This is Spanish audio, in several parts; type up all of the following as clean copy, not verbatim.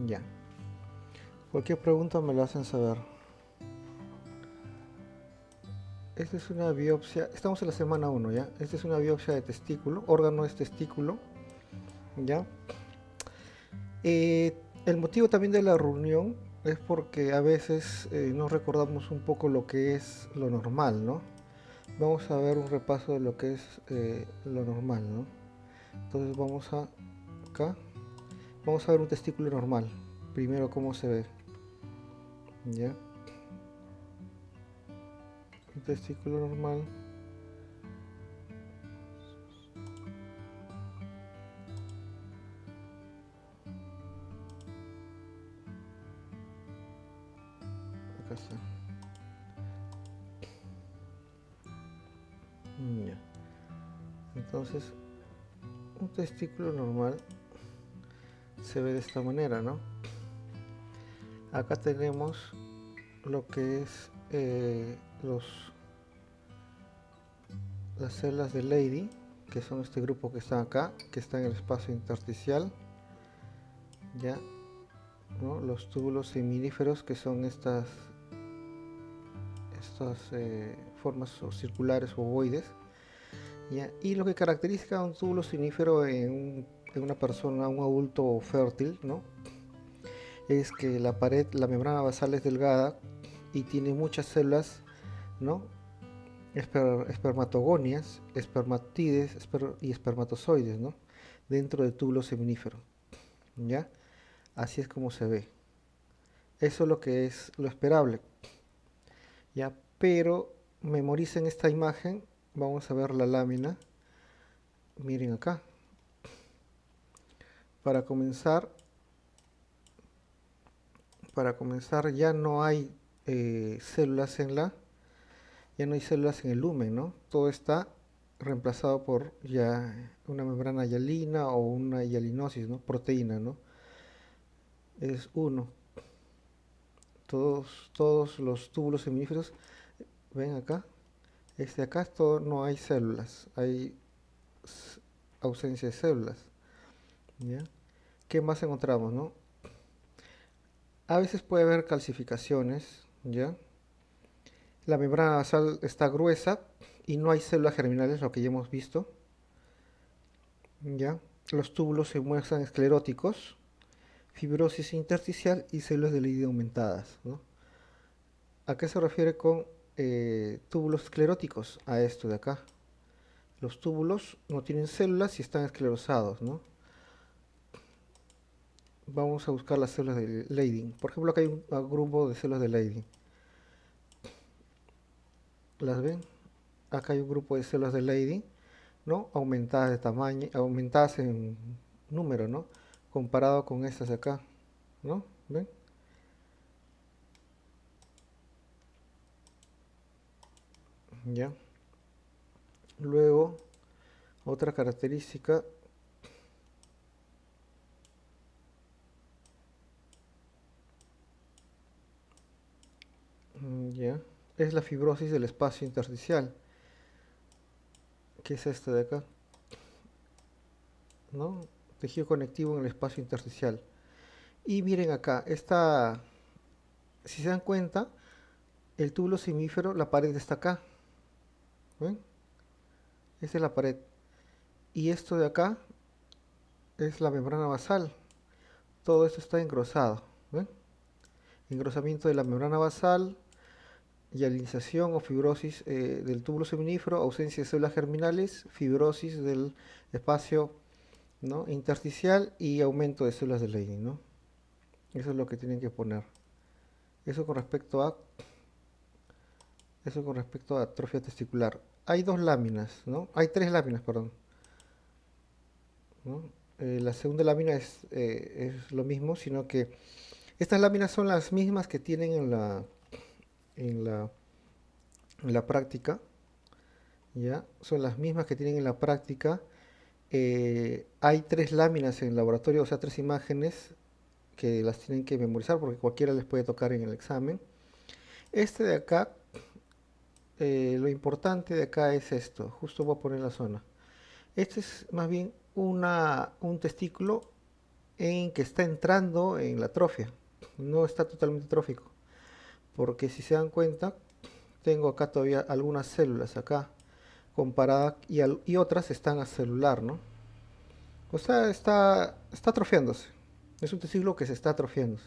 Ya. Cualquier pregunta me lo hacen saber. Esta es una biopsia, estamos en la semana 1, ¿ya? Esta es una biopsia de testículo, órgano es testículo, ¿ya? El motivo también de la reunión es porque a veces no recordamos un poco lo que es lo normal, ¿no? Vamos a ver un repaso de lo que es lo normal, ¿no? Entonces vamos a acá, vamos a ver un testículo normal. Primero cómo se ve, ¿ya? Un testículo normal. Acá está. Ya. Entonces, un testículo normal se ve de esta manera, ¿no? Acá tenemos lo que es las células de Leydig, que son este grupo que está acá, que está en el espacio intersticial, ¿ya? ¿No? Los túbulos seminíferos, que son estas formas circulares o ovoides, ¿ya? Y lo que caracteriza a un túbulo seminífero en una persona, un adulto fértil, ¿no? Es que la pared, la membrana basal es delgada y tiene muchas células, ¿no? Espermatogonias, espermatides y espermatozoides, ¿no? Dentro del túbulo seminífero, ¿ya? Así es como se ve. Eso es lo que es lo esperable, ¿ya? Pero memoricen esta imagen, vamos a ver la lámina, miren acá. Para comenzar, ya no hay células ya no hay células en el lumen, ¿no? Todo está reemplazado por ya una membrana hialina o una hialinosis, ¿no? Proteína, ¿no? Es uno. Todos los túbulos seminíferos, ven acá, acá todo, no hay células, hay ausencia de células, ¿ya? ¿Qué más encontramos, no? A veces puede haber calcificaciones, ¿ya? La membrana basal está gruesa y no hay células germinales, lo que ya hemos visto, ¿ya? Los túbulos se muestran escleróticos, fibrosis intersticial y células de Leydig aumentadas, ¿no? ¿A qué se refiere con túbulos escleróticos? A esto de acá. Los túbulos no tienen células y están esclerosados, ¿no? Vamos a buscar las células de Leydig. Por ejemplo, acá hay un grupo de células de Leydig. ¿Las ven? Acá hay un grupo de células de Leydig, ¿no? Aumentadas de tamaño, aumentadas en número, ¿no? Comparado con estas de acá, ¿no? ¿Ven? Ya. Luego, otra característica, ya, es la fibrosis del espacio intersticial, que es esta de acá, ¿no? Tejido conectivo en el espacio intersticial. Y miren acá, si se dan cuenta, el túbulo semífero, la pared está acá, ¿ven? Esta es la pared. Y esto de acá es la membrana basal. Todo esto está engrosado, ¿ven? Engrosamiento de la membrana basal, hialinización o fibrosis del túbulo seminífero, ausencia de células germinales, fibrosis del espacio, ¿no? Intersticial y aumento de células de Leydig, ¿no? Eso es lo que tienen que poner. Eso con respecto a atrofia testicular. Hay dos láminas, ¿no? Hay tres láminas, perdón, ¿no? La segunda lámina es lo mismo, sino que estas láminas son las mismas que tienen en la, en la práctica, ¿ya? Son las mismas que tienen en la práctica. Hay tres láminas en el laboratorio, o sea, tres imágenes que las tienen que memorizar porque cualquiera les puede tocar en el examen. Este de acá, lo importante de acá es esto, justo voy a poner la zona. Este es más bien un testículo en que está entrando en la atrofia, no está totalmente trófico, porque si se dan cuenta, tengo acá todavía algunas células acá, comparadas, y otras están a celular, ¿no? O sea, está atrofiándose, es un testículo que se está atrofiándose.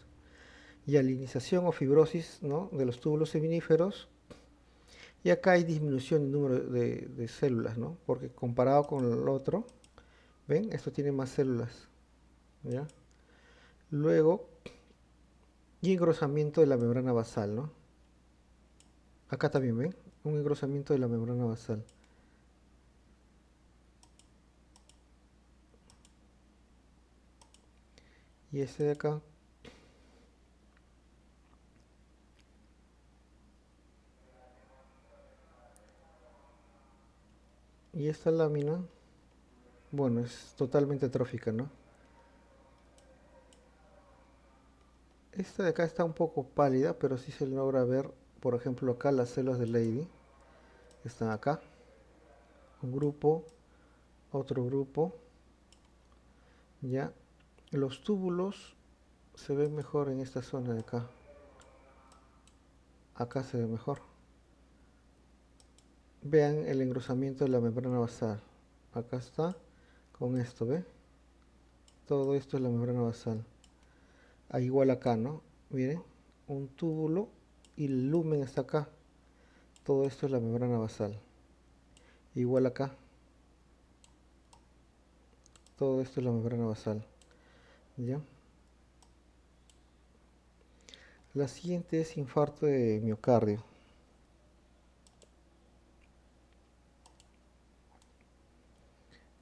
Y alinización o fibrosis, ¿no?, de los túbulos seminíferos. Y acá hay disminución del número de células, ¿no? Porque comparado con el otro, ¿ven? Esto tiene más células, ¿ya? Luego, y engrosamiento de la membrana basal, ¿no? Acá también, ¿ven? Un engrosamiento de la membrana basal. Y este de acá, y esta lámina, bueno, es totalmente atrófica, ¿no? Esta de acá está un poco pálida, pero sí se logra ver, por ejemplo, acá las células de Leydig están acá. Un grupo, otro grupo, ya. Los túbulos se ven mejor en esta zona de acá. Acá se ve mejor. Vean el engrosamiento de la membrana basal. Acá está, con esto, ¿ve? Todo esto es la membrana basal. Ah, igual acá, ¿no? Miren, un túbulo y el lumen está acá. Todo esto es la membrana basal. Igual acá, todo esto es la membrana basal. ¿Ya? La siguiente es infarto de miocardio.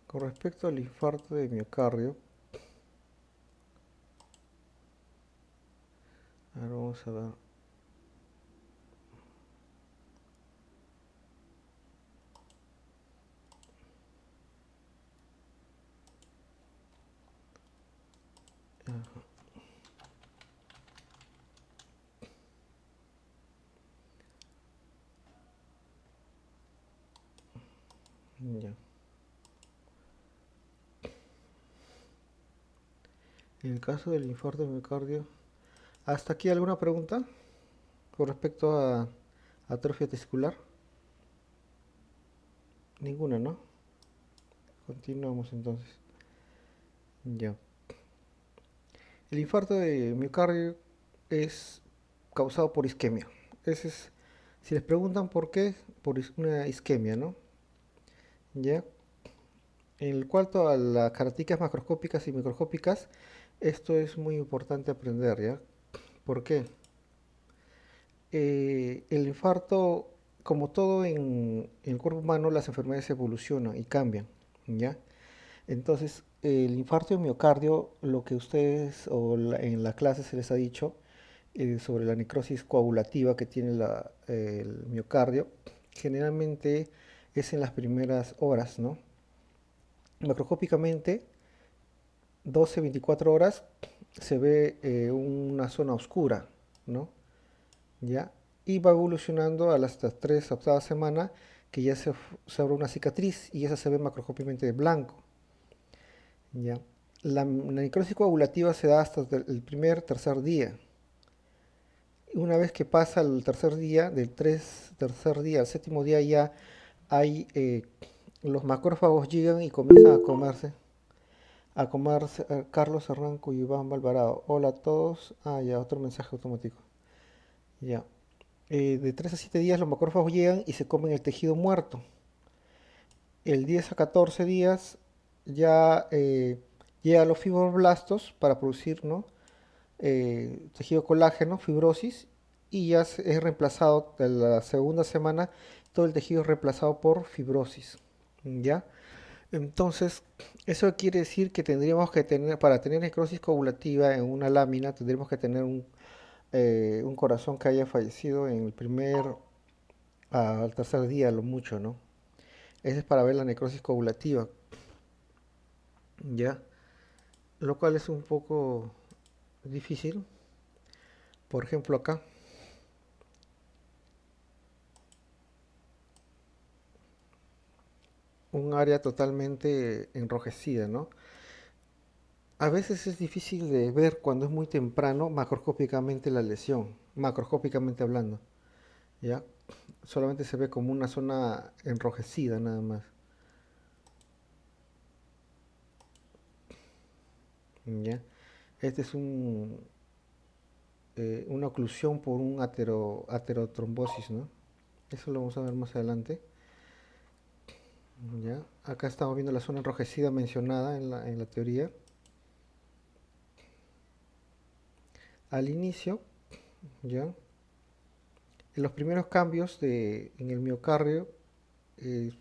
Con respecto al infarto de miocardio, ahora vamos a ver. Ajá, ya. En el caso del infarto de miocardio, ¿hasta aquí alguna pregunta con respecto a atrofia testicular? Ninguna, ¿no? Continuamos entonces. Ya. El infarto de miocardio es causado por isquemia. Ese es, si les preguntan por qué, por una isquemia, ¿no? Ya. En cuanto a las características macroscópicas y microscópicas, esto es muy importante aprender, ¿ya? ¿Por qué? El infarto, como todo en el cuerpo humano, las enfermedades evolucionan y cambian, ¿ya? Entonces, el infarto de miocardio, lo que ustedes en la clase se les ha dicho sobre la necrosis coagulativa que tiene el miocardio, generalmente es en las primeras horas, ¿no? Macroscópicamente, 12-24 horas se ve una zona oscura, ¿no? ¿Ya? Y va evolucionando a las 3 octavas semana que ya se abre una cicatriz y esa se ve macroscópicamente de blanco, ¿ya? La necrosis coagulativa se da hasta el tercer día. Una vez que pasa el tercer día, tercer día al séptimo día ya hay, los macrófagos llegan y comienzan a comerse Carlos Arranco y Iván Alvarado. Hola a todos. Ah, ya, otro mensaje automático. Ya. De 3 a 7 días los macrófagos llegan y se comen el tejido muerto. El 10 a 14 días ya llegan los fibroblastos para producir, ¿no?, tejido colágeno, fibrosis, y ya es reemplazado en la segunda semana, todo el tejido es reemplazado por fibrosis, ¿ya? Entonces, eso quiere decir que tendríamos que tener, para tener necrosis coagulativa en una lámina, tendríamos que tener un corazón que haya fallecido en el al tercer día, lo mucho, ¿no? Ese es para ver la necrosis coagulativa, ¿ya? Lo cual es un poco difícil. Por ejemplo, acá, un área totalmente enrojecida, ¿no? A veces es difícil de ver cuando es muy temprano macroscópicamente la lesión, macroscópicamente hablando, ¿ya? Solamente se ve como una zona enrojecida nada más, ¿ya? Este es una oclusión por un aterotrombosis, ¿no? Eso lo vamos a ver más adelante, ¿ya? Acá estamos viendo la zona enrojecida mencionada en la teoría. Al inicio, ¿ya? En los primeros cambios en el miocardio,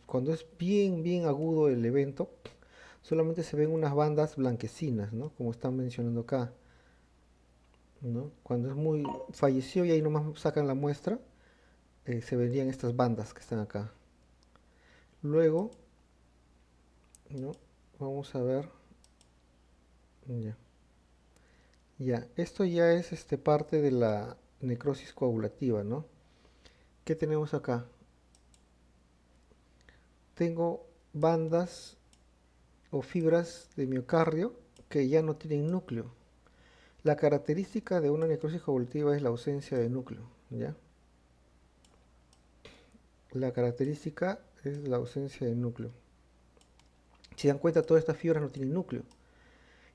cuando es bien, bien agudo el evento, solamente se ven unas bandas blanquecinas, ¿no? Como están mencionando acá, ¿no? Cuando es muy falleció y ahí nomás sacan la muestra, se verían estas bandas que están acá. Luego, ¿no? Vamos a ver, ya, ya, esto ya es parte de la necrosis coagulativa, ¿no? ¿Qué tenemos acá? Tengo bandas o fibras de miocardio que ya no tienen núcleo. La característica de una necrosis coagulativa es la ausencia de núcleo, ¿ya? La característica es la ausencia de núcleo. Si dan cuenta, todas estas fibras no tienen núcleo.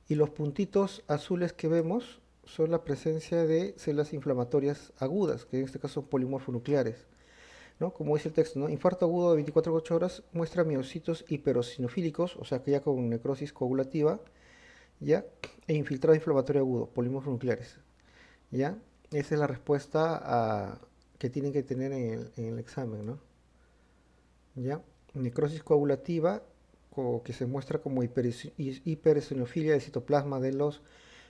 Y los puntitos azules que vemos son la presencia de células inflamatorias agudas, que en este caso son polimorfonucleares, ¿no? Como dice el texto, ¿no? Infarto agudo de 24 horas muestra miocitos hiperosinofílicos, o sea que ya con necrosis coagulativa, ¿ya? E infiltrado inflamatorio agudo, polimorfonucleares, ¿ya? Esa es la respuesta que tienen que tener en el examen, ¿no? ¿Ya? Necrosis coagulativa, que se muestra como hiperesinofilia de citoplasma de los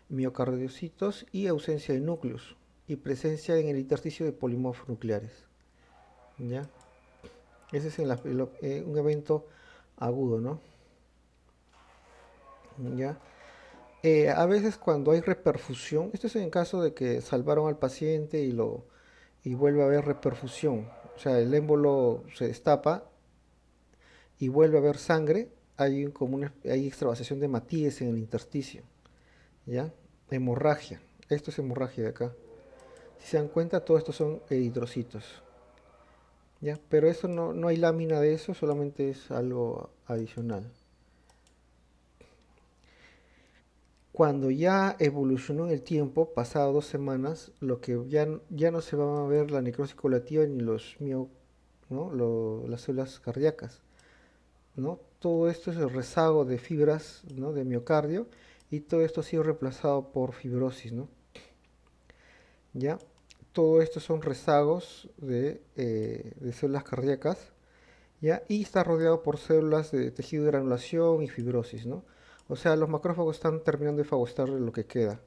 miocardiocitos y ausencia de núcleos y presencia en el intersticio de polimorfos nucleares. ¿Ya? Ese es un evento agudo, ¿no? ¿Ya? A veces cuando hay reperfusión, esto es en caso de que salvaron al paciente y vuelve a haber reperfusión, o sea, el émbolo se destapa y vuelve a haber sangre, hay extravasación de matíes en el intersticio, ¿ya? Hemorragia, esto es hemorragia de acá. Si se dan cuenta, todo esto son eritrocitos, ¿ya? Pero eso no hay lámina de eso, solamente es algo adicional. Cuando ya evolucionó en el tiempo, pasado 2 semanas, lo que ya no se va a ver la necrosis coagulativa ni ¿no? Las células cardíacas, ¿no? Todo esto es el rezago de fibras, ¿no? De miocardio y todo esto ha sido reemplazado por fibrosis, ¿no? ¿Ya? Todo esto son rezagos de células cardíacas, ¿ya? Y está rodeado por células de tejido de granulación y fibrosis, ¿no? O sea, los macrófagos están terminando de fagocitar lo que queda,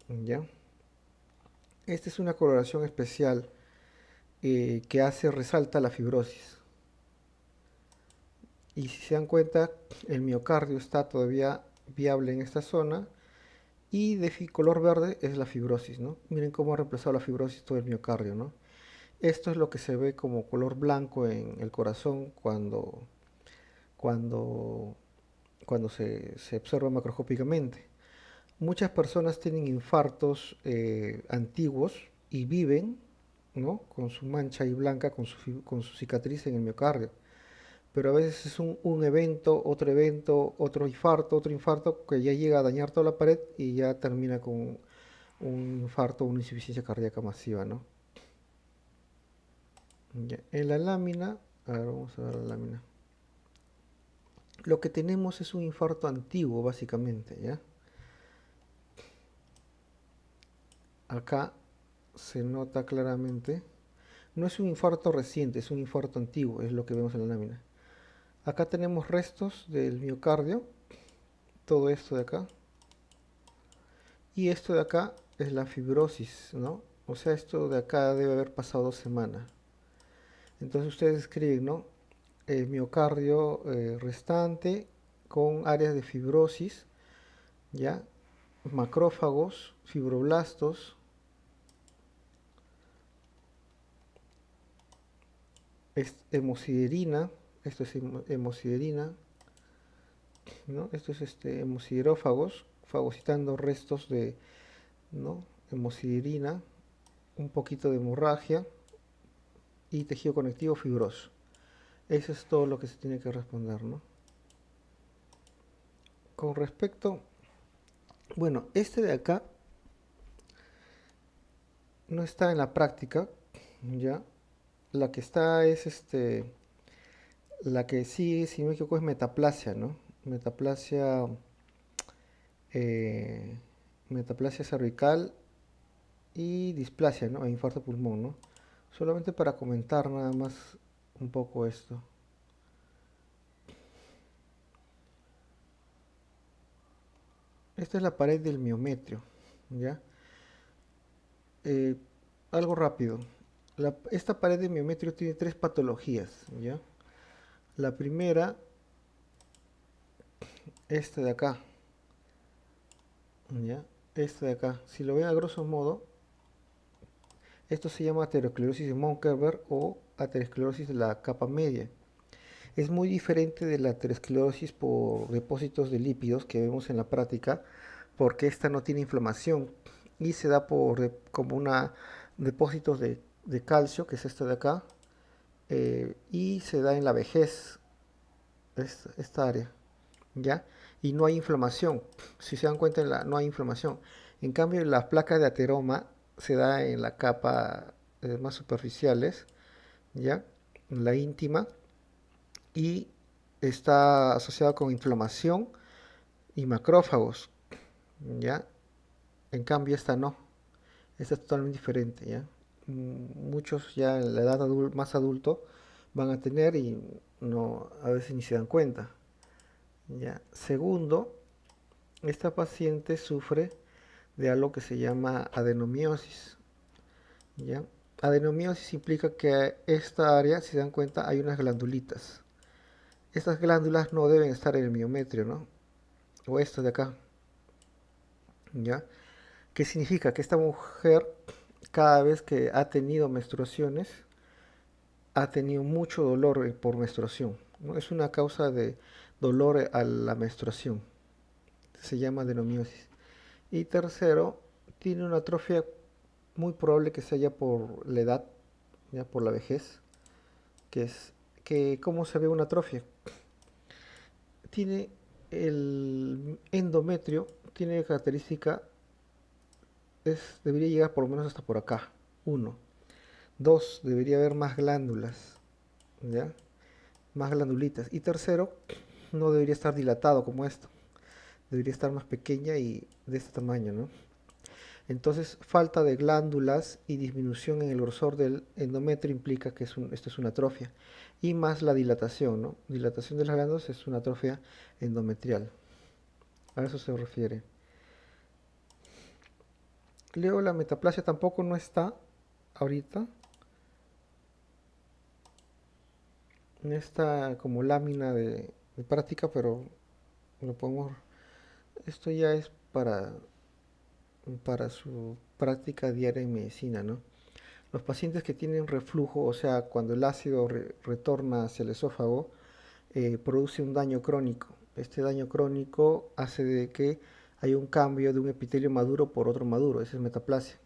¿ya? Esta es una coloración especial que resalta la fibrosis. Y si se dan cuenta, el miocardio está todavía viable en esta zona y de color verde es la fibrosis, ¿no? Miren cómo ha reemplazado la fibrosis todo el miocardio, ¿no? Esto es lo que se ve como color blanco en el corazón cuando, cuando se observa macroscópicamente. Muchas personas tienen infartos antiguos y viven, ¿no? Con su mancha ahí blanca, con su cicatriz en el miocardio. Pero a veces es un evento, otro infarto que ya llega a dañar toda la pared y ya termina con un infarto o una insuficiencia cardíaca masiva, ¿no? Ya, en la lámina, a ver, vamos a ver la lámina. Lo que tenemos es un infarto antiguo, básicamente, ¿ya? Acá se nota claramente. No es un infarto reciente, es un infarto antiguo, es lo que vemos en la lámina. Acá tenemos restos del miocardio, todo esto de acá. Y esto de acá es la fibrosis, ¿no? O sea, esto de acá debe haber pasado 2 semanas. Entonces ustedes escriben, ¿no? El miocardio restante con áreas de fibrosis, ¿ya? Macrófagos, fibroblastos, hemosiderina, esto es hemosiderina, ¿no? Esto es hemosiderófagos, fagocitando restos de, ¿no? hemosiderina, un poquito de hemorragia y tejido conectivo fibroso. Eso es todo lo que se tiene que responder, ¿no? Con respecto, bueno, este de acá no está en la práctica, ¿ya? La que está es la que sí, si no me equivoco, es metaplasia, ¿no? Metaplasia, eh, metaplasia cervical y displasia, ¿no? E infarto de pulmón, ¿no? Solamente para comentar nada más un poco esto. Esta es la pared del miometrio, ¿ya? Eh, Algo rápido. Esta pared de miometrio tiene tres patologías, ¿ya? La primera, esta de acá, ¿ya? Esta de acá. Si lo ven a grosso modo, esto se llama aterosclerosis de Monkerberg o aterosclerosis de la capa media. Es muy diferente de la aterosclerosis por depósitos de lípidos que vemos en la práctica, porque esta no tiene inflamación y se da como una depósitos de calcio, que es esta de acá, y se da en la vejez, esta área, ¿ya? Y no hay inflamación. Si se dan cuenta, no hay inflamación. En cambio, la placa de ateroma se da en la capa más superficiales, ¿ya? En la íntima, y está asociado con inflamación y macrófagos, ¿ya? En cambio, esta no. Esta es totalmente diferente, ¿ya? Muchos ya en la edad más adulto van a tener y no, a veces ni se dan cuenta, ¿ya? Segundo, esta paciente sufre de algo que se llama adenomiosis, ¿ya? Adenomiosis implica que esta área, si se dan cuenta, hay unas glandulitas. Estas glándulas no deben estar en el miometrio, ¿no? O esto de acá, ¿ya? ¿Qué significa? Que esta mujer, cada vez que ha tenido menstruaciones, ha tenido mucho dolor por menstruación, ¿no? Es una causa de dolor a la menstruación. Se llama adenomiosis. Y tercero, tiene una atrofia muy probable que sea por la edad, ya por la vejez, que es que cómo se ve una atrofia. Tiene el endometrio, tiene característica, debería llegar por lo menos hasta por acá. Uno. Dos, debería haber más glándulas, ¿ya? Más glandulitas. Y tercero, no debería estar dilatado como esto. Debería estar más pequeña y de este tamaño, ¿no? Entonces, falta de glándulas y disminución en el grosor del endometrio implica que esto es una atrofia. Y más la dilatación, ¿no? Dilatación de las glándulas es una atrofia endometrial. A eso se refiere. Luego la metaplasia tampoco no está ahorita. No está como lámina de práctica, pero lo podemos. Esto ya es para su práctica diaria en medicina, ¿no? Los pacientes que tienen reflujo, o sea, cuando el ácido retorna hacia el esófago, produce un daño crónico. Este daño crónico hace de que haya un cambio de un epitelio maduro por otro maduro, esa es metaplasia.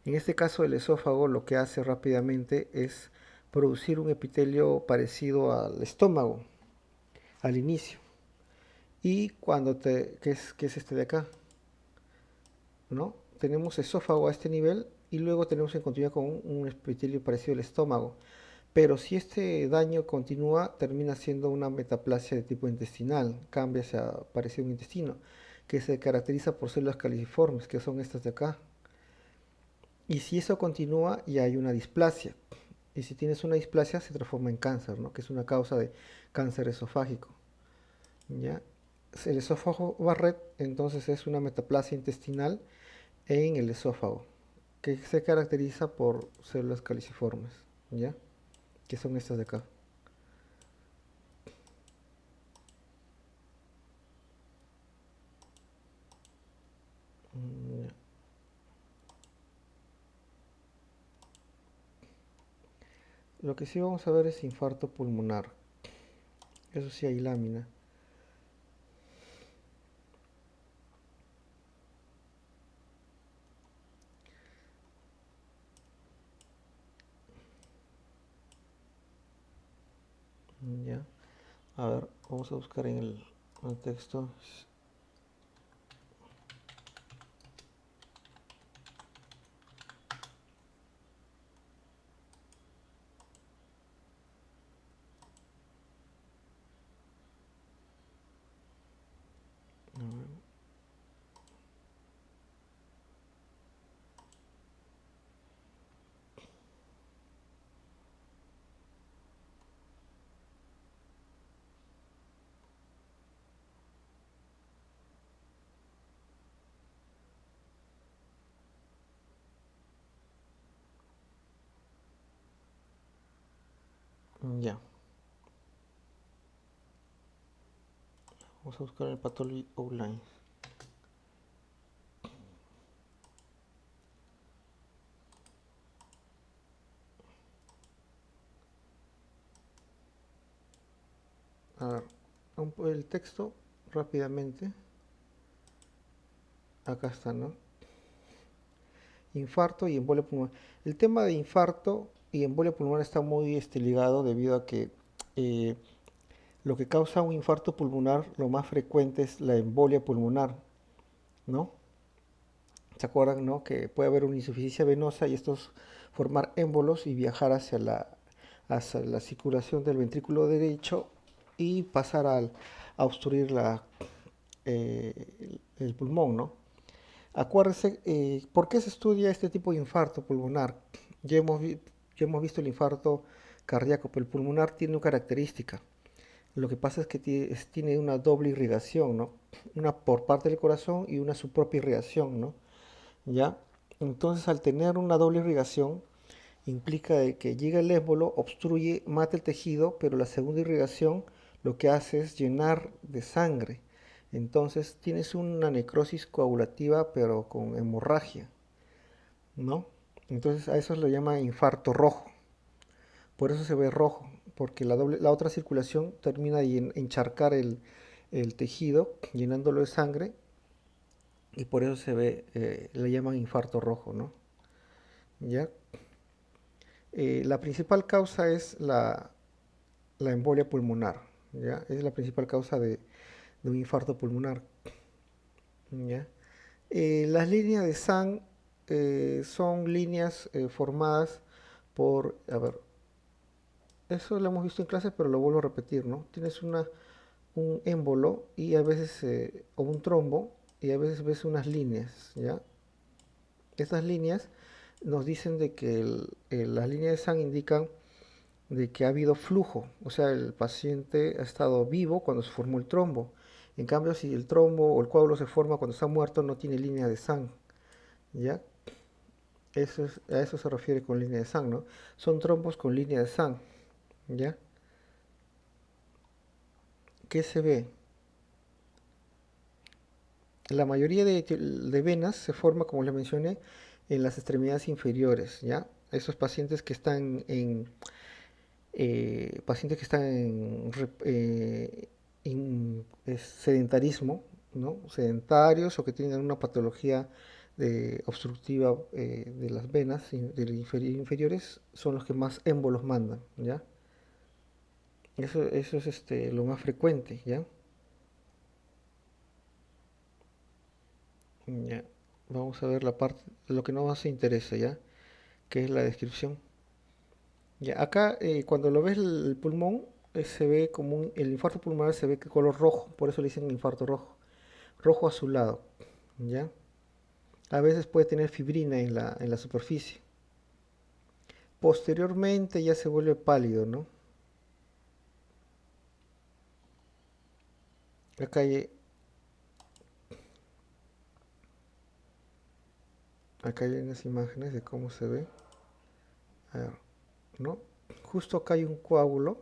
En este caso, el esófago lo que hace rápidamente es producir un epitelio parecido al estómago al inicio. Y que es este de acá, ¿no? Tenemos esófago a este nivel y luego tenemos en continuidad con un epitelio parecido al estómago. Pero si este daño continúa, termina siendo una metaplasia de tipo intestinal, cambia hacia parecido a un intestino, que se caracteriza por células caliciformes, que son estas de acá. Y si eso continúa, ya hay una displasia. Y si tienes una displasia, se transforma en cáncer, ¿no? Que es una causa de cáncer esofágico, ¿ya? El esófago Barrett, entonces, es una metaplasia intestinal en el esófago, que se caracteriza por células caliciformes, ¿ya? Que son estas de acá. Mm, Lo que sí vamos a ver es infarto pulmonar. Eso sí hay lámina. A ver, vamos a buscar en el texto. Ya, vamos a buscar el Pathology Outline. A ver, el texto rápidamente. Acá está, ¿no? Infarto y embolia pulmonar. El tema de infarto y embolia pulmonar está muy ligado debido a que eh, lo que causa un infarto pulmonar, lo más frecuente es la embolia pulmonar, ¿no? ¿Se acuerdan, no? Que puede haber una insuficiencia venosa y estos formar émbolos y viajar hacia la circulación del ventrículo derecho y pasar a obstruir el pulmón, ¿no? Acuérdense, ¿por qué se estudia este tipo de infarto pulmonar? Ya hemos, ya hemos visto el infarto cardíaco, pero el pulmonar tiene una característica. Lo que pasa es que tiene una doble irrigación, ¿no? Una por parte del corazón y una su propia irrigación, ¿no? ¿Ya? Entonces, al tener una doble irrigación, implica de que llega el émbolo, obstruye, mata el tejido, pero la segunda irrigación lo que hace es llenar de sangre. Entonces tienes una necrosis coagulativa, pero con hemorragia, ¿no? Entonces a eso se le llama infarto rojo. Por eso se ve rojo, porque la otra circulación termina de encharcar el tejido, llenándolo de sangre, y por eso se ve, le llaman infarto rojo, ¿no? ¿Ya? La principal causa es la embolia pulmonar, ¿ya? Es la principal causa de un infarto pulmonar, ¿ya? Las líneas de SAN son líneas formadas por, a ver, eso lo hemos visto en clases, pero lo vuelvo a repetir, ¿no? Tienes un émbolo y a veces, o un trombo, y a veces ves unas líneas, ¿ya? Estas líneas nos dicen de que las líneas de SAN indican de que ha habido flujo, o sea, el paciente ha estado vivo cuando se formó el trombo. En cambio, si el trombo o el coágulo se forma cuando está muerto, no tiene línea de SAN, ¿ya? A eso se refiere con línea de SAN, ¿no? Son trombos con línea de SAN, ¿ya? ¿Qué se ve? La mayoría de venas se forma, como les mencioné, en las extremidades inferiores, ¿ya? Esos pacientes que están en sedentarismo, ¿no? Sedentarios o que tienen una patología obstructiva de las venas inferiores son los que más émbolos mandan, ¿ya? Eso es lo más frecuente, ¿ya? Ya. Vamos a ver la parte, lo que no más interesa, ¿ya? Que es la descripción. Ya, acá cuando lo ves el pulmón, se ve como el infarto pulmonar se ve que color rojo, por eso le dicen infarto rojo, rojo azulado, ¿ya? A veces puede tener fibrina en la superficie. Posteriormente ya se vuelve pálido, ¿no? Acá hay, acá hay unas imágenes de cómo se ve. A ver, ¿no? Justo acá hay un coágulo,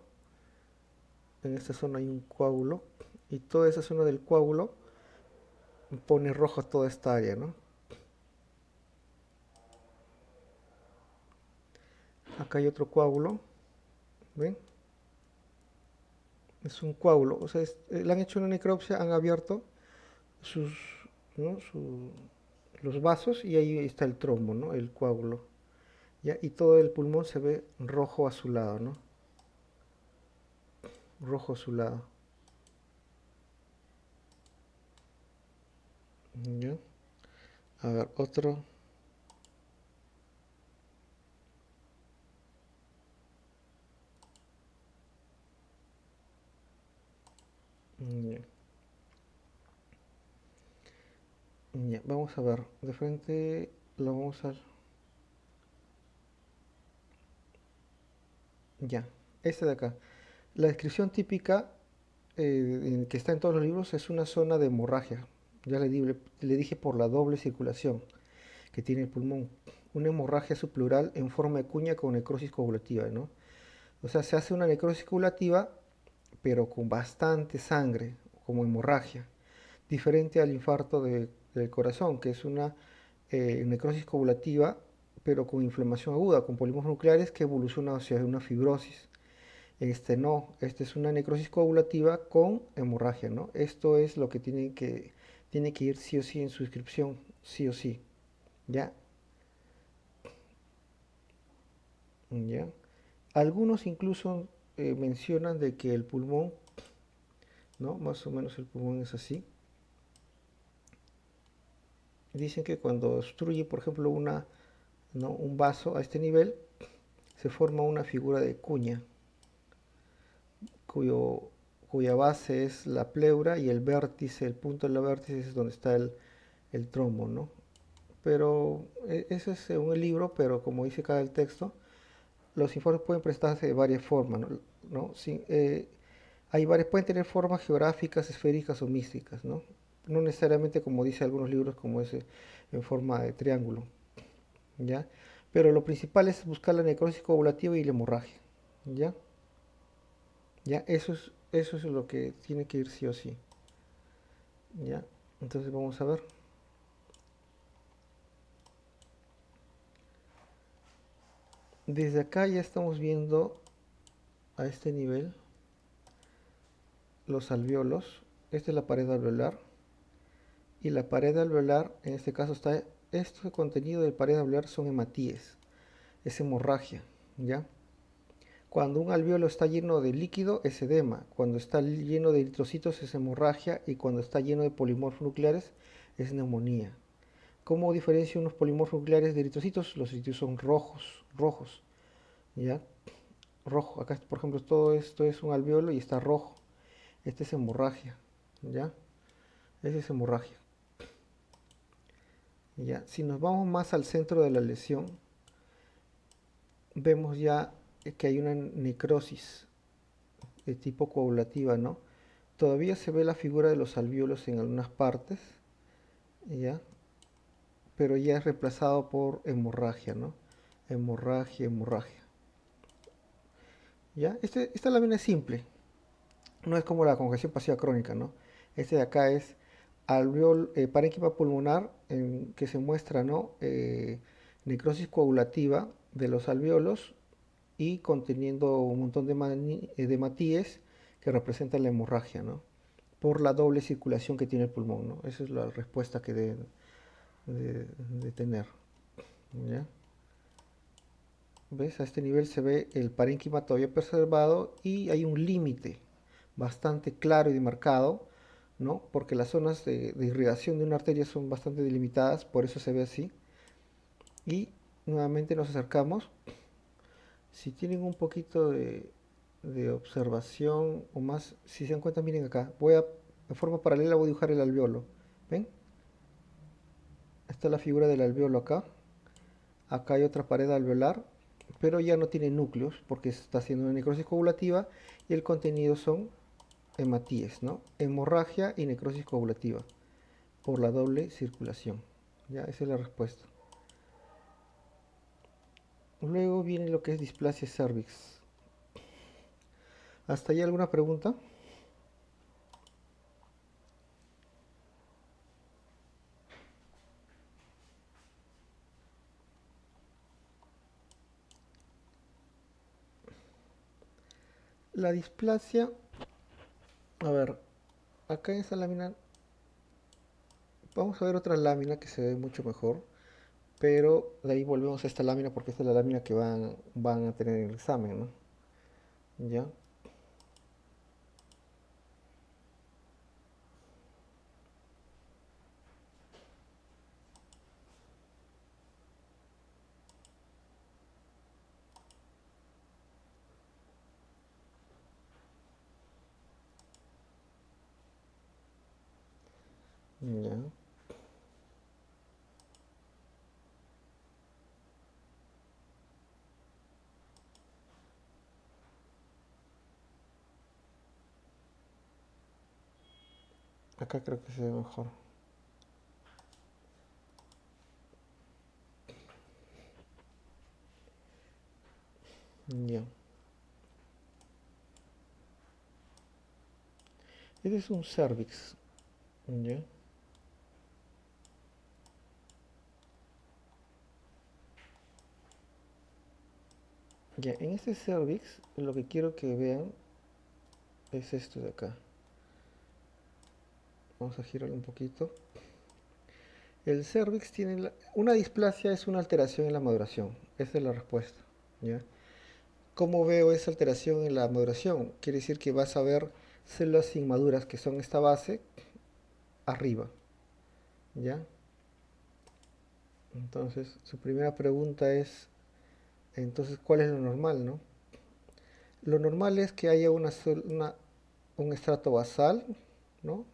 en esta zona hay un coágulo, y toda esa zona del coágulo pone rojo toda esta área, ¿no? Acá hay otro coágulo, ¿ven? Es un coágulo, o sea, le han hecho una necropsia, han abierto sus, ¿no? Los vasos y ahí está el trombo, ¿no? El coágulo, ¿ya? Y todo el pulmón se ve rojo azulado, ¿no? rojo azulado. ¿Ya? A ver, otro. Ya, ya, vamos a ver. De frente lo vamos a... Ya, este de acá. La descripción típica que está en todos los libros es una zona de hemorragia. Ya le dije por la doble circulación que tiene el pulmón. Una hemorragia subpleural en forma de cuña con necrosis coagulativa, ¿no? O sea, se hace una necrosis coagulativa, pero con bastante sangre, como hemorragia. Diferente al infarto del corazón, que es una necrosis coagulativa, pero con inflamación aguda, con polímeros nucleares que evoluciona hacia una fibrosis. Este no, este es una necrosis coagulativa con hemorragia, ¿no? Esto es lo que tiene que ir sí o sí en su inscripción, sí o sí, ¿ya? ¿Ya? Algunos incluso mencionan de que el pulmón, ¿no? Más o menos el pulmón es así. Dicen que cuando obstruye, por ejemplo, ¿no? un vaso a este nivel, se forma una figura de cuña, cuyo, cuya base es la pleura y el vértice, el punto de la vértice es donde está el trombo, ¿no? Pero eso es según el libro, pero como dice acá el texto, los informes pueden prestarse de varias formas, ¿no? ¿No? Sí, hay varias, pueden tener formas geográficas, esféricas o místicas, ¿no? No necesariamente como dice algunos libros, como ese en forma de triángulo, ¿ya? Pero lo principal es buscar la necrosis coagulativa y la hemorragia, ¿ya? ¿Ya? Eso es lo que tiene que ir sí o sí, ¿ya? Entonces vamos a ver. Desde acá ya estamos viendo a este nivel los alveolos. Esta es la pared alveolar. Y la pared alveolar, en este caso está, este contenido de pared alveolar son hematíes, es hemorragia, ¿ya? Cuando un alveolo está lleno de líquido es edema, cuando está lleno de eritrocitos es hemorragia y cuando está lleno de polimorfos nucleares es neumonía. ¿Cómo diferencio unos polimorfos nucleares de eritrocitos? Los eritrocitos son rojos, rojos, ¿ya? Rojo, acá por ejemplo todo esto es un alveolo y está rojo, este es hemorragia, ¿ya? Ese es hemorragia. ¿Ya? Si nos vamos más al centro de la lesión, vemos ya que hay una necrosis de tipo coagulativa, ¿no? Todavía se ve la figura de los alvéolos en algunas partes, ¿ya? Pero ya es reemplazado por hemorragia, ¿no? Hemorragia, hemorragia. ¿Ya? Esta lámina es simple, no es como la congestión pasiva crónica, ¿no? Este de acá es parénquima pulmonar que se muestra, ¿no? Necrosis coagulativa de los alvéolos y conteniendo un montón de matíes que representan la hemorragia, ¿no? Por la doble circulación que tiene el pulmón, ¿no? Esa es la respuesta que debe de tener, ¿ya? ¿Ves? A este nivel se ve el parénquima todavía preservado y hay un límite bastante claro y demarcado, ¿no? Porque las zonas de irrigación de una arteria son bastante delimitadas, por eso se ve así. Y nuevamente nos acercamos. Si tienen un poquito de observación o más, si se dan cuenta, miren acá, de forma paralela voy a dibujar el alveolo. ¿Ven? Está la figura del alveolo acá. Acá hay otra pared alveolar, pero ya no tiene núcleos porque está haciendo una necrosis coagulativa y el contenido son hematíes, ¿no? Hemorragia y necrosis coagulativa por la doble circulación. Ya, esa es la respuesta. Luego viene lo que es displasia cervix. ¿Hasta ahí alguna pregunta? La displasia, a ver, acá en esta lámina, vamos a ver otra lámina que se ve mucho mejor, pero de ahí volvemos a esta lámina porque esta es la lámina que van a tener en el examen, ¿no? ¿Ya? Ya. Acá creo que se ve mejor. Ya. Este es un cervix. Ya. Ya, en este cervix lo que quiero que vean es esto de acá. Vamos a girarlo un poquito. El cervix tiene una displasia es una alteración en la maduración. Esa es la respuesta. ¿Ya? ¿Cómo veo esa alteración en la maduración? Quiere decir que vas a ver células inmaduras que son esta base arriba. ¿Ya? Entonces, su primera pregunta es, entonces, ¿cuál es lo normal, no? Lo normal es que haya un estrato basal, ¿no?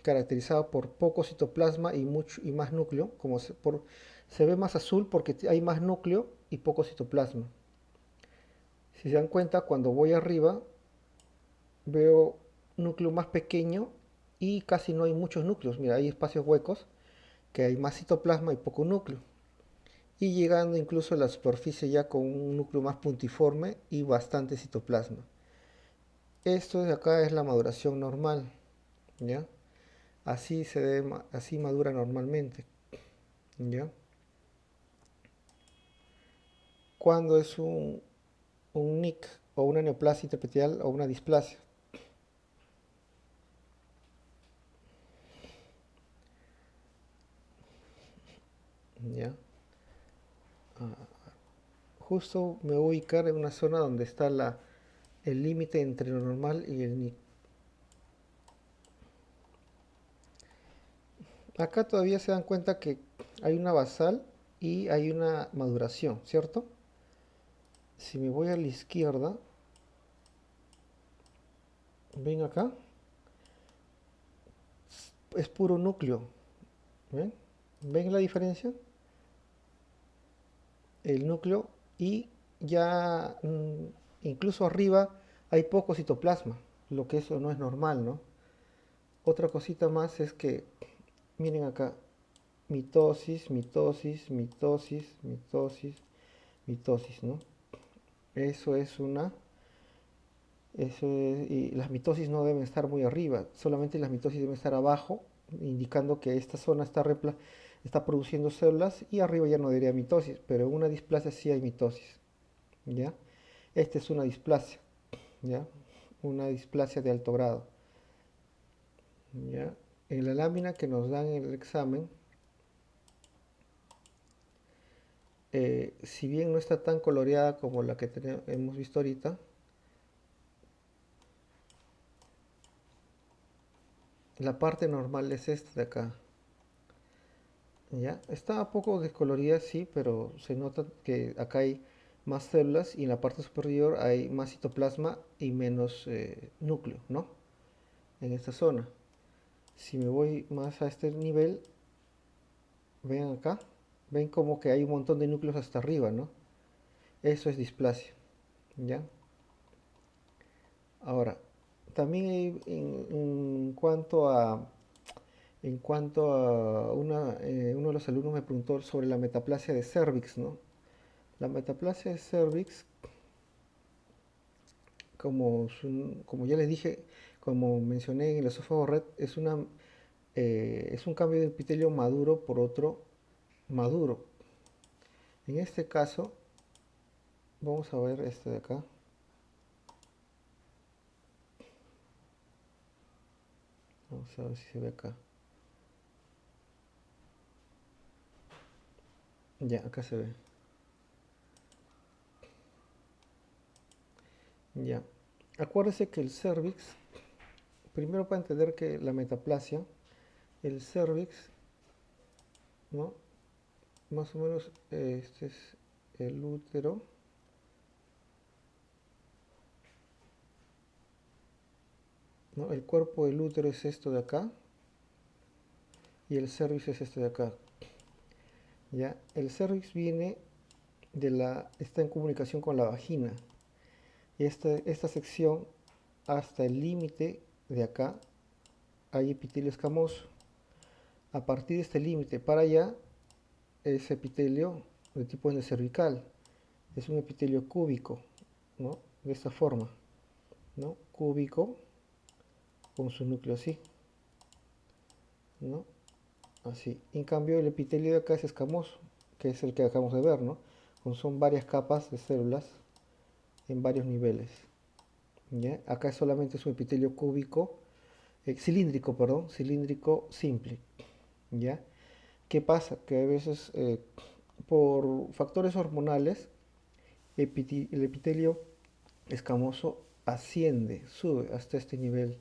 Caracterizado por poco citoplasma y más núcleo, se ve más azul porque hay más núcleo y poco citoplasma. Si se dan cuenta, cuando voy arriba veo núcleo más pequeño y casi no hay muchos núcleos. Mira, hay espacios huecos que hay más citoplasma y poco núcleo. Y llegando incluso a la superficie ya con un núcleo más puntiforme y bastante citoplasma. Esto de acá es la maduración normal, ¿ya? Así madura normalmente, ¿ya? Cuando es un NIC o una neoplasia intersticial o una displasia. ¿Ya? Ah, justo me voy a ubicar en una zona donde está el límite entre lo normal y el NIC. Acá todavía se dan cuenta que hay una basal y hay una maduración, ¿cierto? Si me voy a la izquierda, ven acá, es puro núcleo. ¿Ven? ¿Ven la diferencia? El núcleo y ya incluso arriba hay poco citoplasma, lo que eso no es normal, ¿no? Otra cosita más es que, miren acá, mitosis, mitosis, mitosis, mitosis, mitosis, ¿no? Eso es una, y las mitosis no deben estar muy arriba, solamente las mitosis deben estar abajo, indicando que esta zona está produciendo células y arriba ya no diría mitosis, pero en una displasia sí hay mitosis, ¿ya? Esta es una displasia, ¿ya? Una displasia de alto grado, ¿ya? En la lámina que nos dan en el examen, si bien no está tan coloreada como la que hemos visto ahorita, la parte normal es esta de acá, ¿ya? Está un poco descolorida, sí, pero se nota que acá hay más células y en la parte superior hay más citoplasma y menos núcleo, ¿no? En esta zona. Si me voy más a este nivel, ven acá, ven como que hay un montón de núcleos hasta arriba, ¿no? Eso es displasia, ¿ya? Ahora, también en cuanto a uno de los alumnos me preguntó sobre la metaplasia de cervix, ¿no? La metaplasia de cervix, como ya les dije, como mencioné en el esófago red, es un cambio de epitelio maduro por otro maduro. En este caso, vamos a ver este de acá. Vamos a ver si se ve acá. Ya, acá se ve. Ya. Acuérdese que el cervix, primero para entender que la metaplasia, el cervix, ¿no? Más o menos este es el útero, ¿no? El cuerpo del útero es esto de acá, y el cervix es este de acá. ¿Ya? El cervix viene está en comunicación con la vagina. Y esta sección hasta el límite de acá hay epitelio escamoso. A partir de este límite para allá es epitelio de tipo endocervical. Es un epitelio cúbico, ¿no? De esta forma, ¿no? Cúbico con su núcleo así, ¿no? Así. En cambio el epitelio de acá es escamoso, que es el que acabamos de ver, ¿no? Son varias capas de células en varios niveles. ¿Ya? Acá solamente es un epitelio cúbico, cilíndrico, perdón, cilíndrico simple. ¿Ya? ¿Qué pasa? Que a veces por factores hormonales el epitelio escamoso asciende, sube hasta este nivel.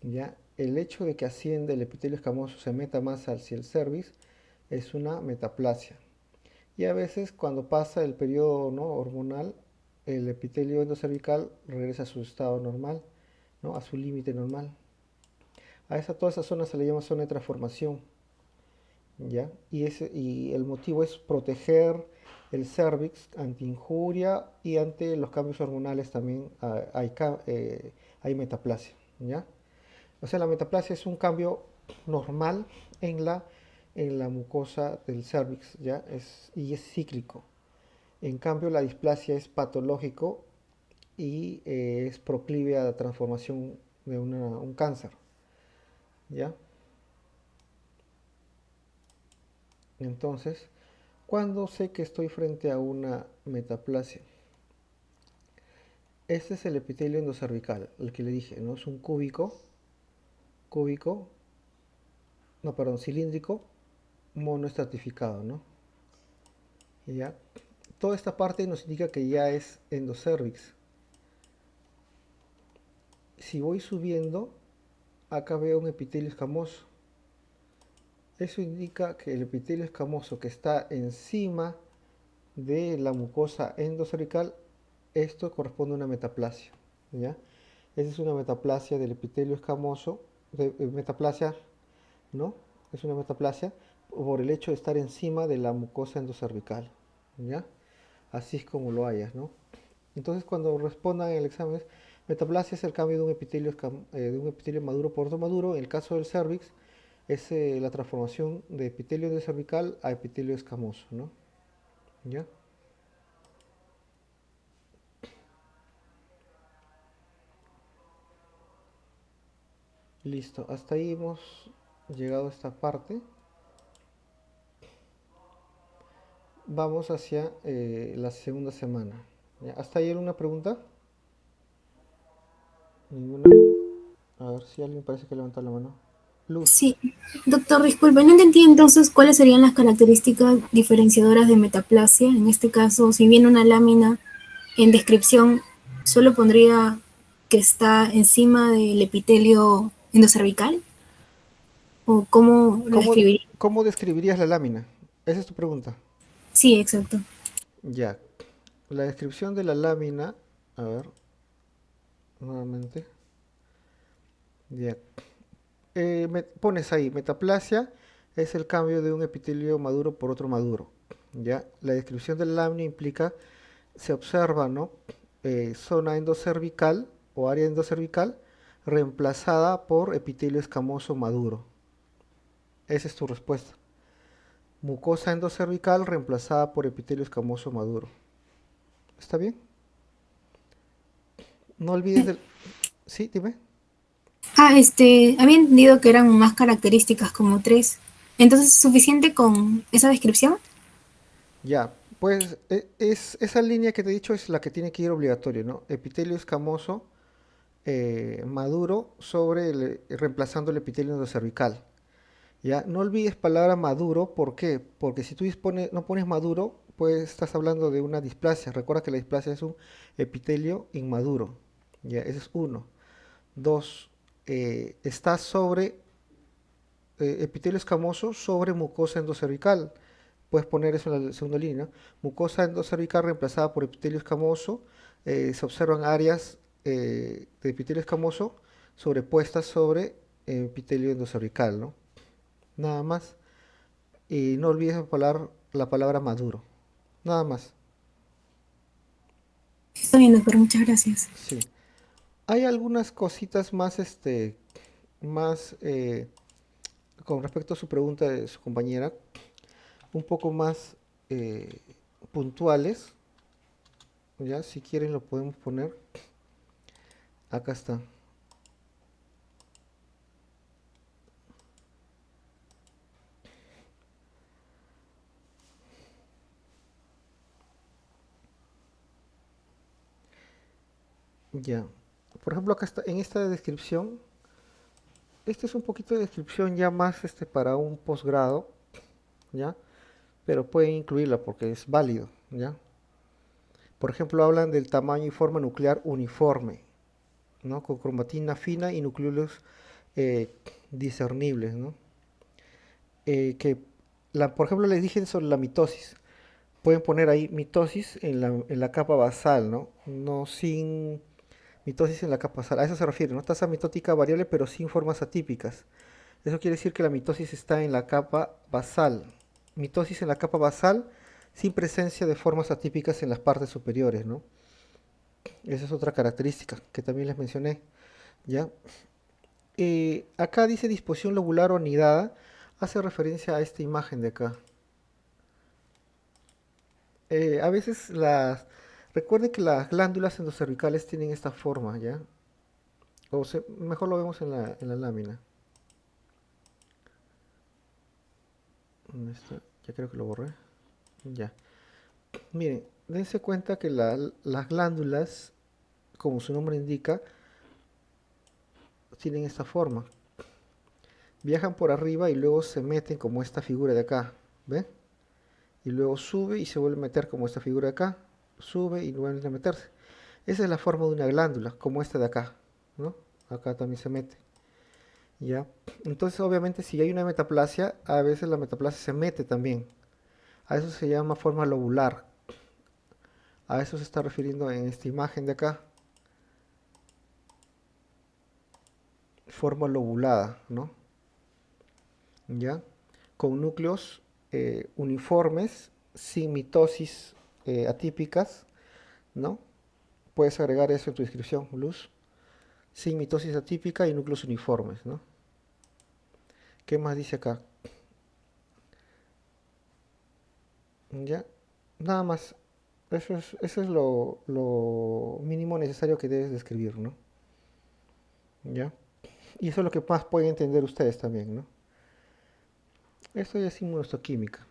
¿Ya? El hecho de que asciende el epitelio escamoso se meta más hacia el cervix es una metaplasia. Y a veces cuando pasa el periodo, ¿no?, hormonal, el epitelio endocervical regresa a su estado normal, ¿no?, a su límite normal. Toda esa zona se le llama zona de transformación, ¿ya? Y el motivo es proteger el cervix ante injuria y ante los cambios hormonales también hay metaplasia, ¿ya? O sea, la metaplasia es un cambio normal en la mucosa del cervix, ¿ya? Y es cíclico. En cambio, la displasia es patológico y es proclive a la transformación de un cáncer, ¿ya? Entonces, ¿cuándo sé que estoy frente a una metaplasia? Este es el epitelio endocervical, el que le dije, ¿no? Es un cúbico, no, perdón, cilíndrico, monoestratificado, ¿no? ¿Ya? Toda esta parte nos indica que ya es endocervix. Si voy subiendo, acá veo un epitelio escamoso. Eso indica que el epitelio escamoso que está encima de la mucosa endocervical, esto corresponde a una metaplasia, ¿ya? Esa es una metaplasia del epitelio escamoso, metaplasia, ¿no? Es una metaplasia por el hecho de estar encima de la mucosa endocervical, ¿ya? Así es como lo hayas, ¿no? Entonces, cuando respondan el examen, metaplasia es el cambio de un epitelio maduro por otro maduro. En el caso del cervix, es la transformación de epitelio de cervical a epitelio escamoso, ¿no? ¿Ya? Listo, hasta ahí hemos llegado a esta parte. Vamos hacia la segunda semana. ¿Ya? ¿Hasta ahí alguna pregunta? ¿Ninguna? A ver si alguien parece que levanta la mano. Luz. Sí, doctor, disculpe, no entendí entonces cuáles serían las características diferenciadoras de metaplasia. En este caso, si viene una lámina en descripción, solo pondría que está encima del epitelio endocervical o cómo lo ¿Cómo, describiría. cómo describirías la lámina? Esa es tu pregunta. Sí, exacto. Ya. La descripción de la lámina, a ver, nuevamente. Ya. Pones ahí, metaplasia es el cambio de un epitelio maduro por otro maduro. Ya. La descripción de la lámina implica, se observa, ¿no? Zona endocervical o área endocervical reemplazada por epitelio escamoso maduro. Esa es tu respuesta. Mucosa endocervical reemplazada por epitelio escamoso maduro. ¿Está bien? No olvides del... Sí, dime. Había entendido que eran más características como tres. Entonces, ¿es suficiente con esa descripción? Ya, pues esa línea que te he dicho es la que tiene que ir obligatorio, ¿no? Epitelio escamoso maduro reemplazando el epitelio endocervical. Ya, no olvides palabra maduro, ¿por qué? Porque si tú no pones maduro, pues estás hablando de una displasia. Recuerda que la displasia es un epitelio inmaduro. Ya, ese es uno. Dos, está sobre epitelio escamoso sobre mucosa endocervical. Puedes poner eso en la segunda línea. Mucosa endocervical reemplazada por epitelio escamoso. Se observan áreas de epitelio escamoso sobrepuestas sobre epitelio endocervical, ¿no? nada más. Y no olvides la palabra maduro, nada más. Está bien, doctor, muchas gracias. Sí. Hay algunas cositas más, más con respecto a su pregunta de su compañera, un poco más eh, puntuales. Ya, si quieren lo podemos poner. Acá está. Ya. Por ejemplo, acá está, en esta descripción, este es un poquito de descripción ya más para un posgrado, ¿ya? Pero pueden incluirla porque es válido, ¿ya? Por ejemplo, hablan del tamaño y forma nuclear uniforme, ¿no? Con cromatina fina y núcleos eh, discernibles, ¿no? Que por ejemplo, les dije sobre la mitosis. Pueden poner ahí mitosis en la capa basal, ¿no? No sin mitosis en la capa basal. A eso se refiere, ¿no? Tasa mitótica variable, pero sin formas atípicas. Eso quiere decir que la mitosis está en la capa basal. Mitosis en la capa basal sin presencia de formas atípicas en las partes superiores, ¿no? Esa es otra característica que también les mencioné, ¿ya? Acá dice disposición lobular o anidada, hace referencia a esta imagen de acá. A veces recuerden que las glándulas endocervicales tienen esta forma, ¿ya? Mejor lo vemos en la lámina. ¿Dónde está? Ya creo que lo borré. Ya. Miren, dense cuenta que las glándulas, como su nombre indica, tienen esta forma. Viajan por arriba y luego se meten como esta figura de acá. ¿Ven? Y luego sube y se vuelve a meter como esta figura de acá. Sube y vuelve a meterse. Esa es la forma de una glándula, como esta de acá, ¿no? Acá también se mete, ¿ya? Entonces, obviamente, si hay una metaplasia, a veces la metaplasia se mete también. A eso se llama forma lobular. A eso se está refiriendo en esta imagen de acá. Forma lobulada, ¿no? ¿Ya? Con núcleos uniformes, sin mitosis atípicas, ¿no? Puedes agregar eso en tu descripción, Luz. Sin mitosis atípica y núcleos uniformes, ¿no? ¿Qué más dice acá? ¿Ya? Nada más. Eso es lo mínimo necesario que debes describir, ¿no? ¿Ya? Y eso es lo que más pueden entender ustedes también, ¿no? Esto ya es inmunohistoquímica.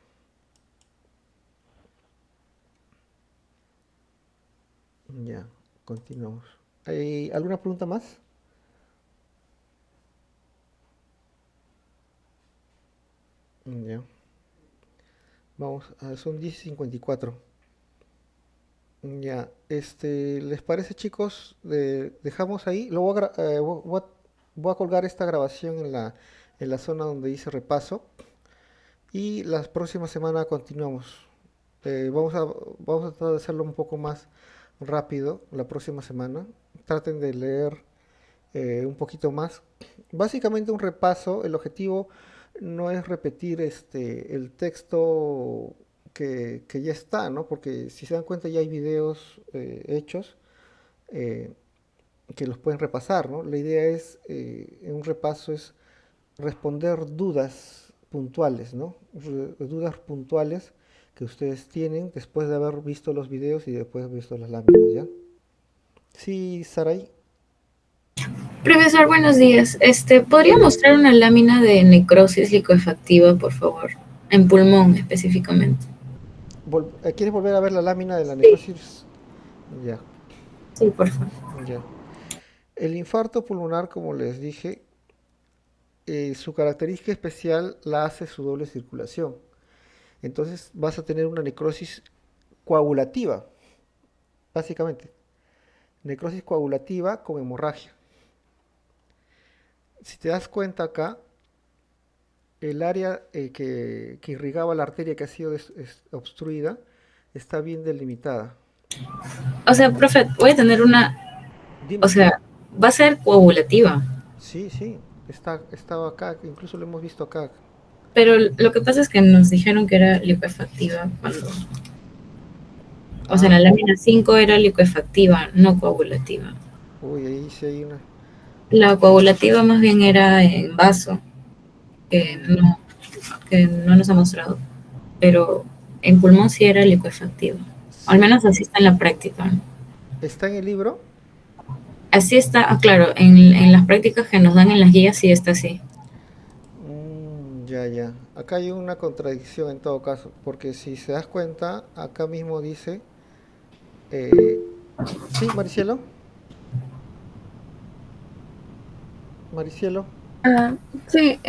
Ya, continuamos. ¿Hay alguna pregunta más? Ya, vamos, son 10:54. Ya, ¿les parece, chicos? Dejamos ahí. Lo voy a colgar esta grabación en la zona donde hice repaso. Y la próxima semana continuamos. Vamos a tratar de hacerlo un poco más rápido la próxima semana. Traten de leer un poquito más. Básicamente un repaso. El objetivo no es repetir el texto que ya está, ¿no? Porque si se dan cuenta ya hay videos hechos eh, que los pueden repasar, ¿no? La idea es, en un repaso es responder dudas puntuales, ¿no? Dudas puntuales que ustedes tienen después de haber visto los videos y después de haber visto las láminas, ¿ya? Sí, Saray. Profesor, buenos días. ¿Podría mostrar una lámina de necrosis licuefactiva, por favor? En pulmón específicamente. ¿Quieres volver a ver la lámina de la Sí, necrosis? Ya, sí, por favor. ya. El infarto pulmonar, como les dije, su característica especial la hace su doble circulación. Entonces vas a tener una necrosis coagulativa, básicamente. Necrosis coagulativa con hemorragia. Si te das cuenta acá, el área que irrigaba la arteria que ha sido obstruida está bien delimitada. O sea, profe, voy a tener o Dime. sea, va a ser coagulativa. Sí, sí, estaba acá, incluso lo hemos visto acá. Pero lo que pasa es que nos dijeron que era licuefactiva cuando... O sea, Ah, la ¿cómo? lámina 5 era licuefactiva, no coagulativa. Uy, ahí sí hay una... La coagulativa más bien era en vaso, que mm, no, que no nos ha mostrado. Pero en pulmón sí era licuefactiva. Al sí, menos así está en la práctica. está en el libro. Así está, claro, en las prácticas que nos dan en las guías sí está así. Ya, ya. Acá hay una contradicción en todo caso, porque si se das cuenta, acá mismo dice, eh, sí, Maricielo, Maricielo, Ah, sí,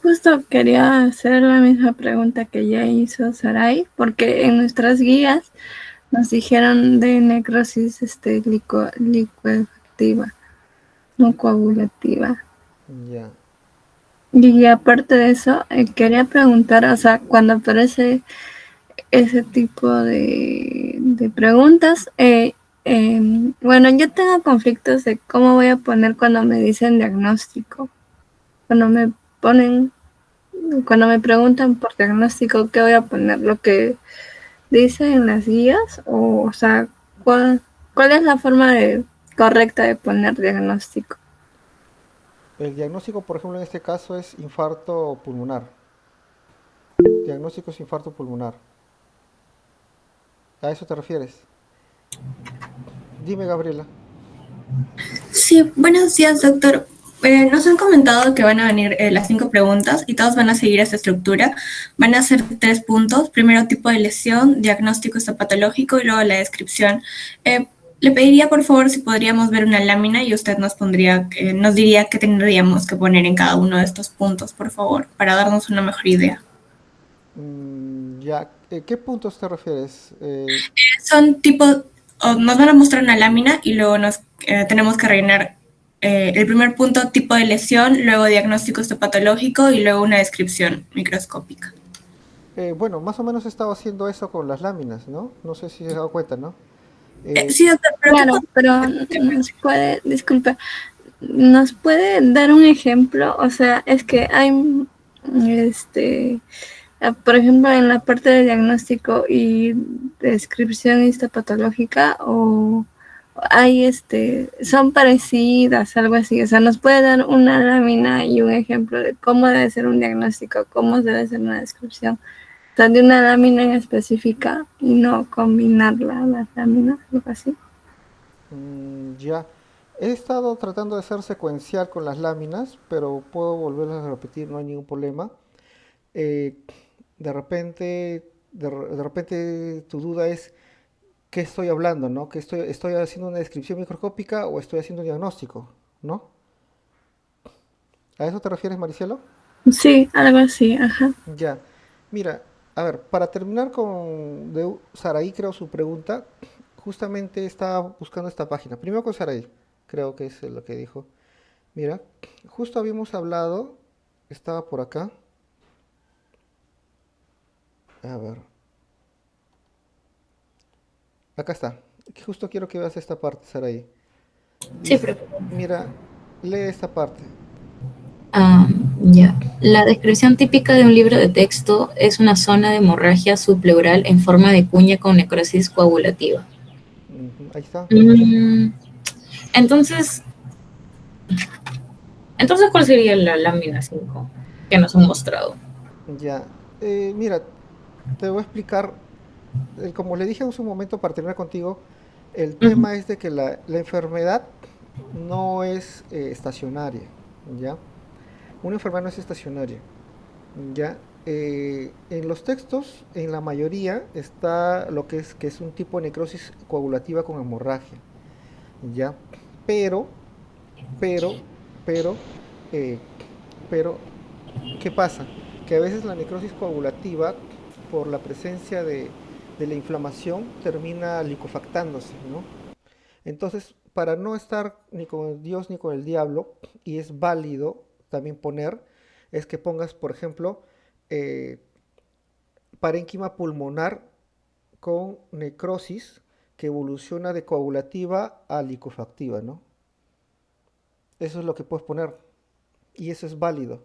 justo quería hacer la misma pregunta que ya hizo Sarai, porque en nuestras guías nos dijeron de necrosis licuefactiva, no coagulativa. ya. Y aparte de eso, quería preguntar, o sea, cuando aparece ese tipo de preguntas, bueno, yo tengo conflictos de cómo voy a poner cuando me dicen diagnóstico, cuando me ponen cuando me preguntan por diagnóstico, ¿qué voy a poner? ¿Lo que dice en las guías? O sea, ¿cuál es la forma correcta de poner diagnóstico? El diagnóstico, por ejemplo, en este caso es infarto pulmonar. Diagnóstico es infarto pulmonar. ¿A eso te refieres? Dime, Gabriela. Sí, buenos días, doctor. Nos han comentado que van a venir las 5 preguntas y todas van a seguir esta estructura. Van a ser 3 puntos. Primero, tipo de lesión, diagnóstico histopatológico y luego la descripción. Eh, Le pediría, por favor, si podríamos ver una lámina y usted nos diría qué tendríamos que poner en cada uno de estos puntos, por favor, para darnos una mejor idea. Ya, ¿qué puntos te refieres? Son tipo, nos van a mostrar una lámina y luego nos tenemos que rellenar el primer punto, tipo de lesión, luego diagnóstico histopatológico y luego una descripción microscópica. Bueno, más o menos he estado haciendo eso con las láminas, ¿no? No sé si se has dado cuenta, ¿no? Eh, Sí, doctor, pero ¿qué Claro, pero disculpe, ¿nos puede dar un ejemplo? O sea, es que hay, por ejemplo, en la parte de diagnóstico y descripción histopatológica, o hay, son parecidas, algo así. O sea, ¿nos puede dar una lámina y un ejemplo de cómo debe ser un diagnóstico, cómo debe ser una descripción? O sea, de una lámina en específica y no combinarla, las láminas, algo así. ya. He estado tratando de ser secuencial con las láminas, pero puedo volverlas a repetir, no hay ningún problema. Eh, de repente tu duda es qué estoy hablando, ¿no? Que estoy haciendo una descripción microscópica o estoy haciendo un diagnóstico, ¿no? ¿A eso te refieres, Maricielo? Sí, algo así, ajá. Ya. Mira, a ver, para terminar con Saraí, creo su pregunta, justamente estaba buscando esta página. Primero con Saraí, creo que es lo que dijo. Mira, justo habíamos hablado, estaba por acá. A ver, acá está. Justo quiero que veas esta parte, Saraí. Sí, Dice, pero... mira, lee esta parte. Ah, ya. La descripción típica de un libro de texto es una zona de hemorragia subpleural en forma de cuña con necrosis coagulativa. Ujú, ahí está. Mm, entonces, ¿cuál sería la lámina 5 que nos han mostrado? Ya. Mira, te voy a explicar, como le dije en su momento para terminar contigo, el Ujú. tema es de que la enfermedad no es estacionaria, ¿ya? Una enfermedad no es estacionaria, ¿ya? En los textos, en la mayoría, está lo que es un tipo de necrosis coagulativa con hemorragia, ¿ya? Pero, pero, pero, eh, pero, ¿qué pasa? Que a veces la necrosis coagulativa, por la presencia de la inflamación, termina licofactándose, ¿no? Entonces, para no estar ni con Dios ni con el diablo, y es válido también poner, es que pongas, por ejemplo, eh, parénquima pulmonar con necrosis que evoluciona de coagulativa a licofactiva, ¿no? Eso es lo que puedes poner, y eso es válido.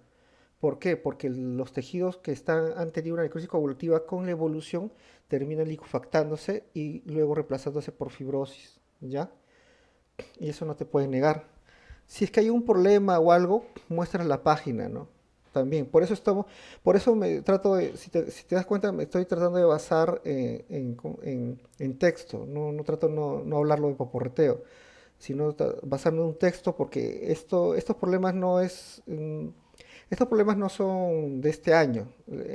¿Por qué? Porque los tejidos que han tenido una necrosis coagulativa con la evolución terminan liquefactándose y luego reemplazándose por fibrosis, ¿ya? Y eso no te puede negar. Si es que hay un problema o algo, muestra la página, ¿no? También, por eso me trato de, si te das cuenta, me estoy tratando de basar en texto, no trato no hablarlo de paporreteo, sino basarme en un texto porque estos problemas estos problemas no son de este año.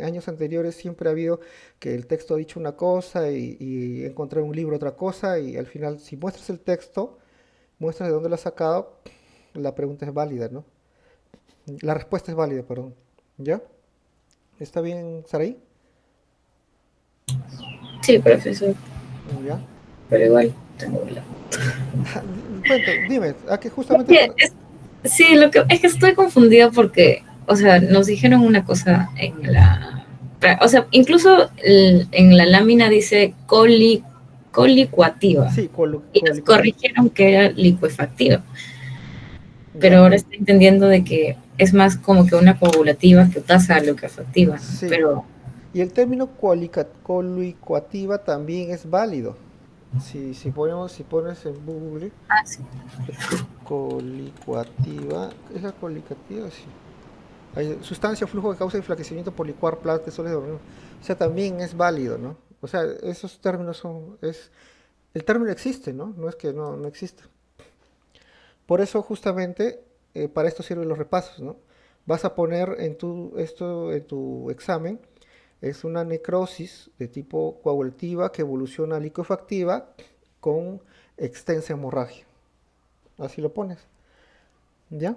Años anteriores siempre ha habido que el texto ha dicho una cosa y encontré en un libro otra cosa y al final si muestras el texto, muestras de dónde lo has sacado, la pregunta es válida, ¿no? La respuesta es válida, perdón. ¿Ya? ¿Está bien, Saraí? Sí, profesor, ¿Ya? pero igual tengo la... Dime, a que justamente Oye, sí, lo que es que estoy confundida porque, o sea, nos dijeron una cosa o sea, incluso en la lámina dice colicuativa sí, y nos corrigieron que era licuefactiva, pero ¿ya? ahora estoy entendiendo de que es más como que una coagulativa que pasa a licuefactiva, ¿no? Sí. Pero, Y el término colicuativa también es válido. Si pones en Google sí. colicuativa, ¿qué es la colicuativa? Sí. Hay sustancia o flujo que causa enflaquecimiento por licuar plantas, soles de organismo. O sea, también es válido, ¿no? O sea, esos términos el término existe, ¿no? No es que no exista. Por eso, justamente, para esto sirven los repasos, ¿no? Vas a poner en tu examen, es una necrosis de tipo coagulativa que evoluciona a liquefactiva con extensa hemorragia. Así lo pones, ¿ya?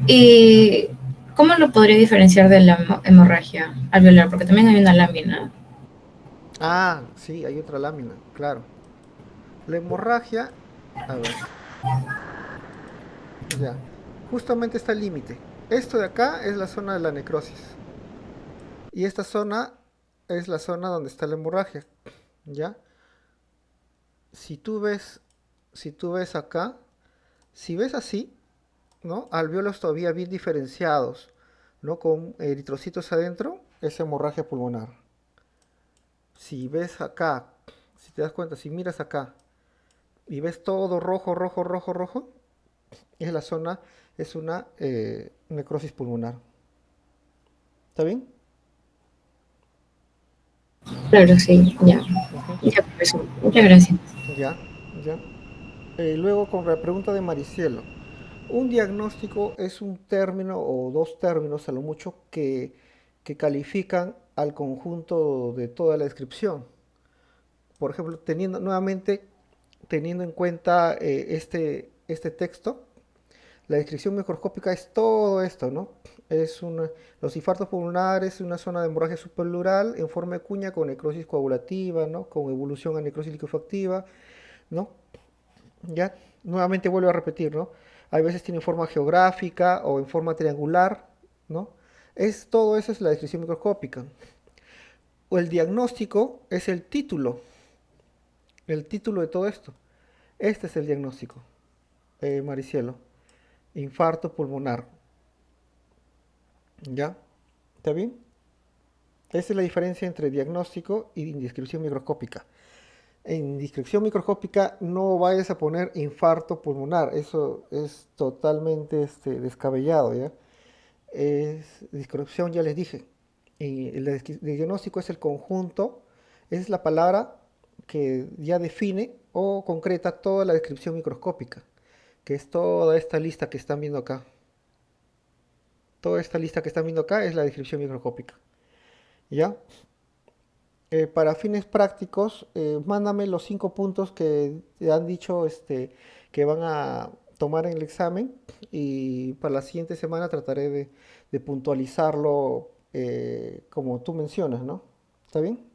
¿Y cómo lo podría diferenciar de la hemorragia alveolar? Porque también hay una lámina. Ah, sí, hay otra lámina, claro. La hemorragia, a ver, ya. Justamente está el límite. Esto de acá es la zona de la necrosis. Y esta zona es la zona donde está la hemorragia, ¿ya? Si tú ves, si tú ves acá, si ves así, ¿no? Alvéolos todavía bien diferenciados, ¿no? Con eritrocitos adentro, es hemorragia pulmonar. Si ves acá, si te das cuenta, si miras acá y ves todo rojo, rojo, rojo, rojo, es la zona, es una necrosis pulmonar. ¿Está bien? Claro, sí, ya. Ujú. Ya, profesor. Muchas gracias. Ya, ya. Luego con la pregunta de Maricielo. Un diagnóstico es un término o dos términos a lo mucho que califican al conjunto de toda la descripción. Por ejemplo, teniendo en cuenta este texto, la descripción microscópica es todo esto, ¿no? Los infartos pulmonares, una zona de hemorragia subpleural en forma de cuña con necrosis coagulativa, ¿no? Con evolución a necrosis liquefactiva, ¿no? Ya, nuevamente vuelvo a repetir, ¿no? Hay veces tiene forma geográfica o en forma triangular, ¿no? Todo eso es la descripción microscópica. O el diagnóstico es el título de todo esto. Este es el diagnóstico, Maricielo. Infarto pulmonar, ¿ya? ¿Está bien? Esa es la diferencia entre diagnóstico y descripción microscópica. En descripción microscópica no vayas a poner infarto pulmonar, eso es totalmente descabellado, ¿ya? Descripción ya les dije. Y el diagnóstico es el conjunto, es la palabra que ya define o concreta toda la descripción microscópica, que es toda esta lista que están viendo acá. Toda esta lista que están viendo acá es la descripción microscópica. ¿Ya? Para fines prácticos, mándame los 5 puntos que te han dicho que van a tomar en el examen y para la siguiente semana trataré de puntualizarlo como tú mencionas, ¿no? ¿Está bien?